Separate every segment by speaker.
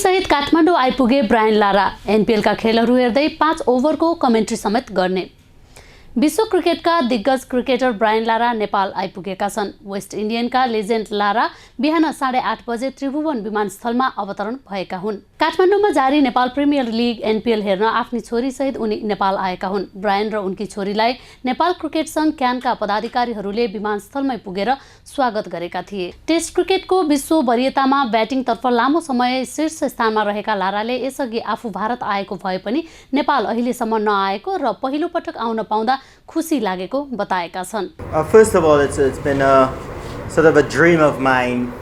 Speaker 1: सहित Kathmandu आइपुगे Brian Lara. एनपीएलका खेलहरू हेर्दै 5 ओभरको कमेन्ट्री समेत गर्ने। विश्व क्रिकेटका दिग्गज क्रिकेटर ब्रायन लारा नेपाल आइपुगेका छन्। वेस्ट इन्डियनका लेजेन्ड लारा बिहान 8:30 बजे त्रिभुवन विमानस्थलमा अवतरण भएका हुन्। काठमाडौँमा जारी नेपाल प्रिमियर लिग एनपीएल हेर्न आफ्नी छोरी सहित उनी नेपाल आएका हुन्। ब्रायन र उनकी छोरीलाई नेपाल क्रिकेट संघ क्यानका पदाधिकारीहरूले विमानस्थलमै पुगेर स्वागत गरेका थिए। टेस्ट क्रिकेटको विश्व वरियतामा ब्याटिङतर्फ लामो समय शीर्ष स्थानमा रहेका लाराले यसअघि आफू भारत आएको भए पनि नेपाल अहिलेसम्म नआएको र पहिलो पटक आउन पाउँदा खुसी लागेको बताएका छन्।
Speaker 2: First of all, it's been a sort of a dream of mine.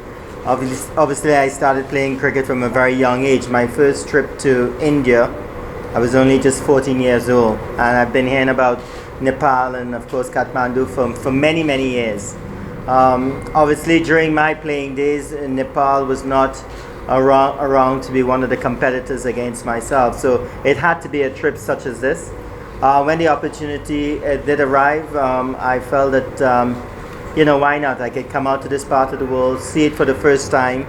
Speaker 2: Obviously, I started playing cricket from a very young age. My first trip to India, I was only just 14 years old, and I've been hearing about Nepal and of course Kathmandu for many years. Obviously, during my playing days, Nepal was not around to be one of the competitors against myself, so it had to be a trip such as this. When the opportunity did arrive, I felt that, why not? I could come out to this part of the world, see it for the first time.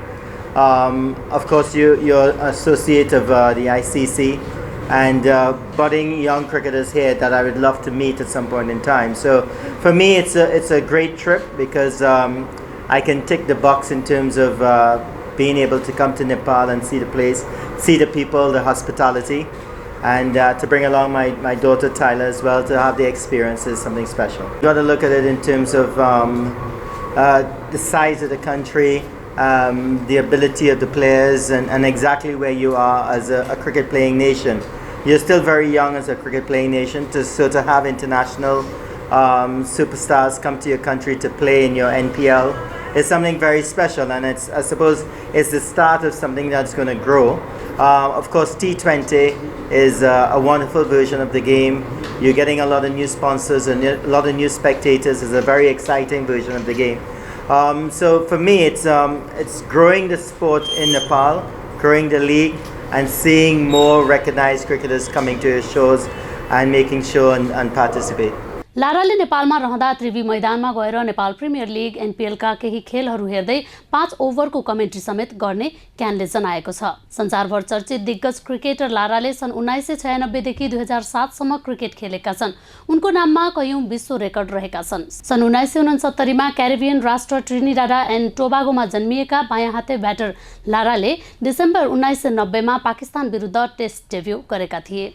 Speaker 2: Of course, you're associate of the ICC and budding young cricketers here that I would love to meet at some point in time. So for me, it's a great trip because I can tick the box in terms of being able to come to Nepal and see the place, see the people, the hospitality. And to bring along my daughter Tyler as well, to have the experience is something special. You got to look at it in terms of the size of the country, the ability of the players, and exactly where you are as a cricket playing nation. You're still very young as a cricket playing nation, to have international superstars come to your country to play in your NPL is something very special, and I suppose it's the start of something that's going to grow. Of course, T20 is a wonderful version of the game. You're getting a lot of new sponsors and a lot of new spectators. It's a very exciting version of the game. So for me, it's growing the sport in Nepal, growing the league, and seeing more recognized cricketers coming to your shows and making sure and participate.
Speaker 1: लाराले नेपालमा रहँदा त्रिवी मैदानमा गएर Nepal premier लिग एनपीएलका केही खेलहरू हेर्दै 5 ओभरको commentary समेत गर्ने क्यानले जनाएको छ। संसारभर चर्चित दिग्गज क्रिकेटर लाराले सन् 1996 देखि 2007 सम्म क्रिकेट खेलेका छन्। उनको नाममा कयौं विश्व रेकर्ड रहेका छन्। सन् 1969 मा क्यारिबियन राष्ट्र ट्रिनिडाड एन्ड टोबागोमा जन्मिएका बायाँ हाते ब्याटर लाराले डिसेम्बर 1990 मा पाकिस्तान विरुद्ध टेस्ट डेब्यू गरेका थिए।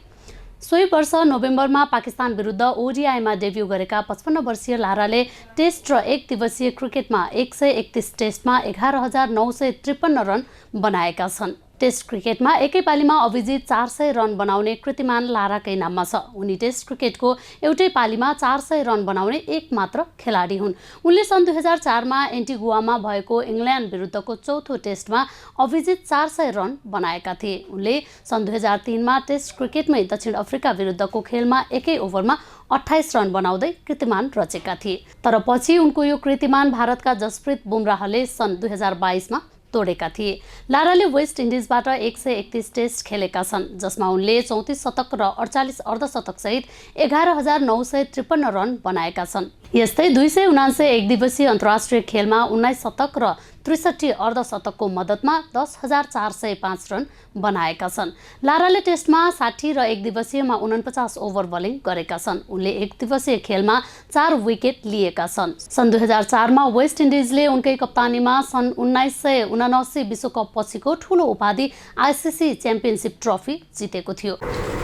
Speaker 1: सोही वर्ष नोभेम्बरमा पाकिस्तान विरुद्ध ओडीआईमा डेब्यू गरेका 55 वर्षीय लाराले टेस्ट र एक दिवसीय क्रिकेटमा 131 टेस्टमा 11,953 रन बनाएका छन्। टेस्ट क्रिकेटमा एकै पालीमा अभिजित 400 रन बनाउने कृतिमान लाराकै नाममा छ। उनी टेस्ट क्रिकेटको एउटै पालीमा 400 रन बनाउने एक मात्र खेलाडी हुन्। उनले सन् 2004 मा एन्टिगुआमा भएको इङ्ल्यान्ड विरुद्धको चौथो टेस्टमा अभिजित 400 रन बनाएका थिए। उनले सन् 2003 मा टेस्ट क्रिकेटमै दक्षिण अफ्रिका विरुद्धको खेलमा एकै ओभरमा 28 रन बनाउँदै कृतिमान रचेका थिए। तर पछि उनको यो कृतिमान भारतका जसप्रीत बुमराहले सन् 2022 मा तोडेका थिए। लाराले वेस्ट इन्डिजबाट 131 टेस्ट खेलेका छन्, जसमा उनले 34 शतक र 48 अर्धशतक सहित 11,953 रन बनाएका छन्। यस्तै 279 एकदिवसीय अन्तर्राष्ट्रिय खेलमा 19 शतक र 63 अर्धशतकको मद्दतमा 10,405 रन बनाएका छन्। लाराले टेस्टमा 60 र एकदिवसीयमा 49 ओभर बलिङ गरेका छन्। उनले एकदिवसीय खेलमा 4 विकेट लिएका छन्। सन् 2004 मा वेस्ट इन्डिजले उनकै कप्तानीमा सन् 1979 विश्वकप पछिको ठूलो उपाधि आईसीसी च्याम्पियनशिप ट्रफी जितेको थियो।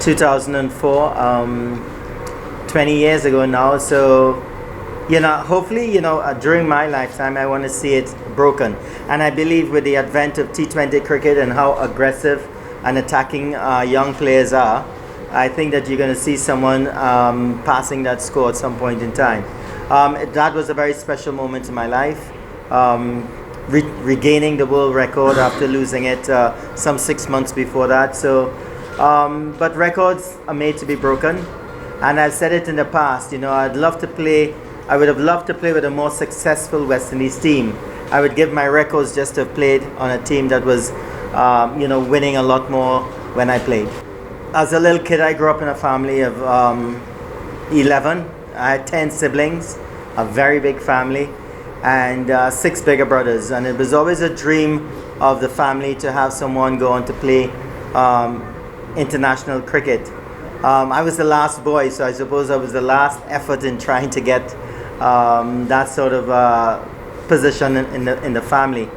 Speaker 2: 2004, 20 years ago now, so hopefully, during my lifetime, I want to see it broken. And I believe with the advent of T20 cricket and how aggressive and attacking young players are, I think that you're going to see someone passing that score at some point in time. That was a very special moment in my life, regaining the world record after losing it some 6 months before that. So, but records are made to be broken. And I've said it in the past, I would have loved to play with a more successful West Indies team. I would give my records just to have played on a team that was, winning a lot more when I played. As a little kid, I grew up in a family of 11. I had 10 siblings, a very big family. and 6 bigger brothers, and it was always a dream of the family to have someone go on to play international cricket. I was the last boy, so I suppose I was the last effort in trying to get that sort of position in the family.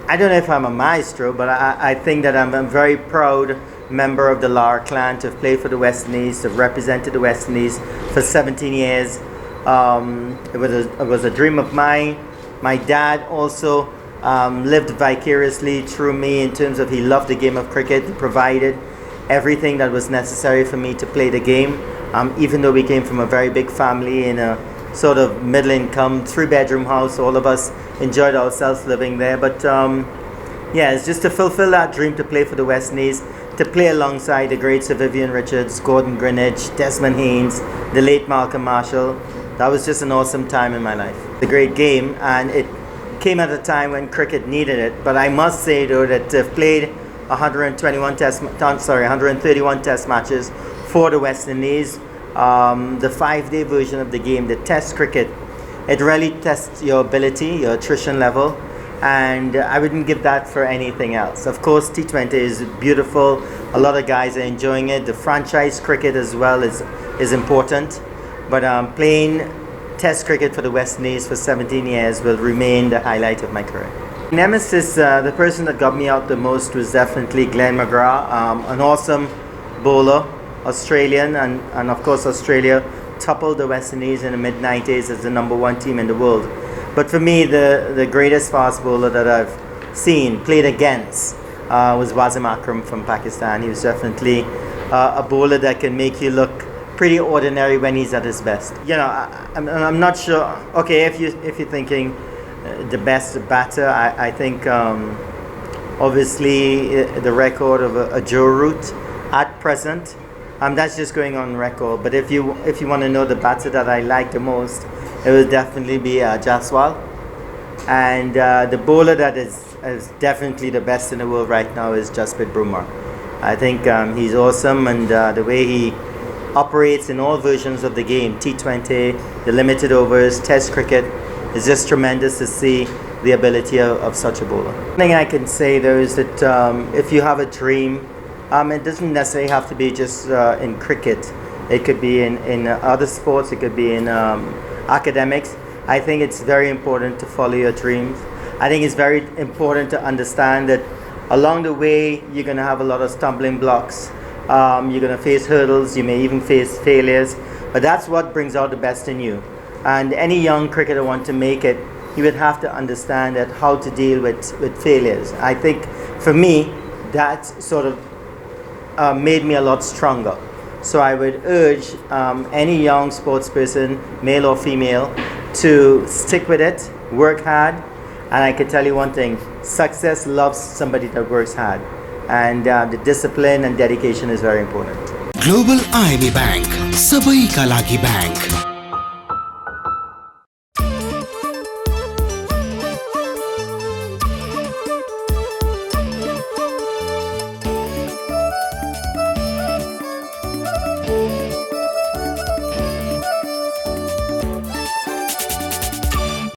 Speaker 2: I don't know if I'm a maestro, but I think that I'm a very proud member of the Lara clan to have played for the West Indies, to have represented the West Indies for 17 years. It was a dream of mine. My dad also lived vicariously through me in terms of he loved the game of cricket. He provided everything that was necessary for me to play the game. Even though we came from a very big family in a sort of middle income 3-bedroom house, all of us enjoyed ourselves living there. But yeah, it's just to fulfill that dream to play for the West Indies, to play alongside the greats of Vivian Richards, Gordon Greenidge, Desmond Haynes, the late Malcolm Marshall. That was just an awesome time in my life. A great game, and it came at a time when cricket needed it. But I must say though that to have played 131 test matches for the West Indies, the 5-day version of the game, the test cricket, it really tests your ability, your attrition level, and I wouldn't give that for anything else. Of course, T20 is beautiful. A lot of guys are enjoying it. The franchise cricket as well is important, but playing test cricket for the West Indies for 17 years will remain the highlight of my career. Nemesis, the person that got me out the most was definitely Glenn McGrath, an awesome bowler, Australian, and of course Australia toppled the West Indies in the mid-90s as the #1 team in the world. But for me, the greatest fast bowler that I've seen, played against, was Wasim Akram from Pakistan. He was definitely a bowler that can make you look pretty ordinary when he's at his best. You know, I'm not sure. Okay, if you're thinking the best batter, I think obviously the record of a Joe Root at present. That's just going on record. But if you want to know the batter that I like the most, it would definitely be Jaswal. And the bowler that is definitely the best in the world right now is Jasprit Bumrah. I think he's awesome, and the way he operates in all versions of the game, T20, the limited overs, Test cricket, it's just tremendous to see the ability of such a bowler. One thing I can say though is that if you have a dream, it doesn't necessarily have to be just in cricket. It could be in other sports, it could be in academics. I think it's very important to follow your dreams. I think it's very important to understand that along the way you're going to have a lot of stumbling blocks. You're going to face hurdles, you may even face failures, but that's what brings out the best in you. And any young cricketer want to make it, he would have to understand that how to deal with failures. I think for me, that sort of made me a lot stronger. So I would urge any young sports person, male or female, to stick with it, work hard, and I can tell you one thing, success loves somebody that works hard. And the discipline and dedication is very important.
Speaker 3: Global IME Bank, सबैका लागि bank.